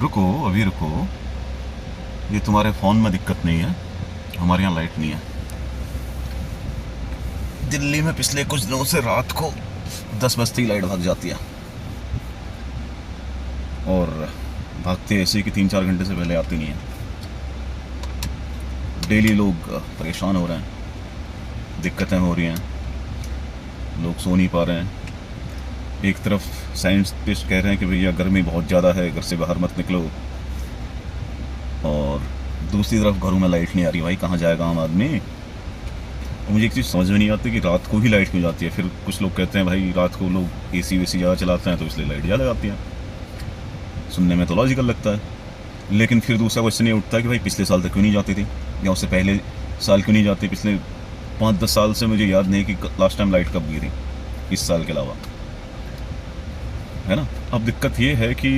रुको, अभी रुको। ये तुम्हारे फ़ोन में दिक्कत नहीं है, हमारे यहाँ लाइट नहीं है। दिल्ली में पिछले कुछ दिनों से रात को 10 बजते ही लाइट भाग जाती है, और भागते ऐसे कि 3-4 घंटे से पहले आती नहीं है। डेली लोग परेशान हो रहे हैं, दिक्कतें हो रही हैं, लोग सो नहीं पा रहे हैं। एक तरफ साइंटिस्ट कह रहे हैं कि भैया गर्मी बहुत ज़्यादा है, घर से बाहर मत निकलो, और दूसरी तरफ घरों में लाइट नहीं आ रही। भाई कहाँ जाएगा आम आदमी? और मुझे एक चीज़ समझ में नहीं आती कि रात को ही लाइट क्यों जाती है। फिर कुछ लोग कहते हैं भाई रात को लोग एसी वेसी ज़्यादा चलाते हैं तो इसलिए लाइट ज़्यादा आती है। सुनने में तो लॉजिकल लगता है, लेकिन फिर दूसरा क्वेश्चन ये उठता है कि भाई पिछले साल तक क्यों नहीं जाती थी, या उससे पहले साल क्यों नहीं जाती? पिछले 5-10 साल से मुझे याद नहीं कि लास्ट टाइम लाइट कब गई थी, इस साल के अलावा, है ना। अब दिक्कत ये है कि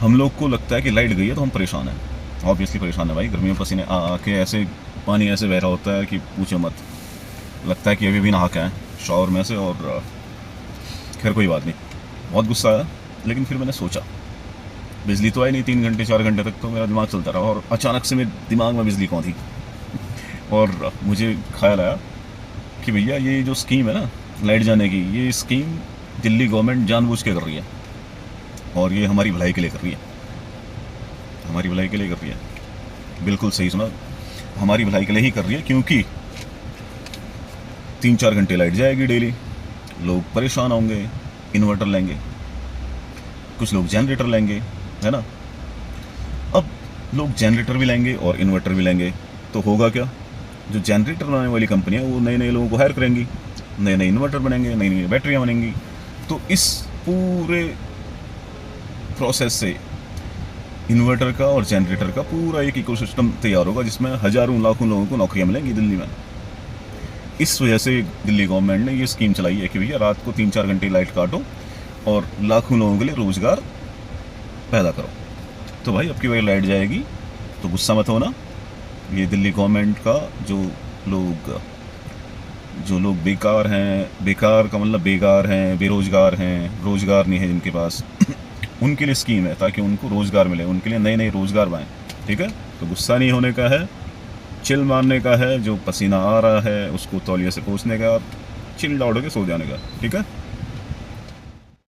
हम लोग को लगता है कि लाइट गई है तो हम परेशान हैं। ऑब्वियसली परेशान है भाई, गर्मी में पसीने आ आके ऐसे पानी ऐसे बह रहा होता है कि पूछो मत। लगता है कि अभी भी नहा के आए शॉवर में से। और खैर कोई बात नहीं, बहुत गुस्सा आया, लेकिन फिर मैंने सोचा बिजली तो आई नहीं 3 घंटे 4 घंटे तक, तो मेरा दिमाग चलता रहा, और अचानक से मेरे दिमाग में बिजली कौन थी। और मुझे ख्याल आया कि भैया ये जो स्कीम है ना लाइट जाने की, ये स्कीम दिल्ली गवर्नमेंट जानबूझ के कर रही है, और ये हमारी भलाई के लिए कर रही है। हमारी भलाई के लिए कर रही है, बिल्कुल सही सुना, हमारी भलाई के लिए ही कर रही है। क्योंकि 3-4 घंटे लाइट जाएगी डेली, लोग परेशान होंगे, इन्वर्टर लेंगे, कुछ लोग जनरेटर लेंगे, है ना। अब लोग जनरेटर भी लेंगे और इन्वर्टर भी लेंगे, तो होगा क्या? जो जनरेटर बनाने वाली कंपनी है वो नए नए लोगों को हायर करेंगी, नए नए इन्वर्टर बनेंगे, नई नई बैटरियाँ बनेंगी। तो इस पूरे प्रोसेस से इन्वर्टर का और जनरेटर का पूरा एक इकोसिस्टम तैयार होगा, जिसमें हज़ारों लाखों लोगों को नौकरियां मिलेंगी दिल्ली में। इस वजह से दिल्ली गवर्नमेंट ने ये स्कीम चलाई है कि भैया रात को 3-4 घंटे लाइट काटो और लाखों लोगों के लिए रोज़गार पैदा करो। तो भाई अब की बार लाइट जाएगी तो गुस्सा मत होना। ये दिल्ली गवर्नमेंट का जो लोग बेकार हैं, बेकार का मतलब बेकार हैं, बेरोज़गार हैं, रोज़गार नहीं है जिनके पास उनके लिए स्कीम है, ताकि उनको रोज़गार मिले, उनके लिए नए नए रोज़गार बनाएं। ठीक है, तो गुस्सा नहीं होने का है, चिल मारने का है, जो पसीना आ रहा है उसको तौलिए से पोंछने का, चिल आउट होकर सो जाने का। ठीक है।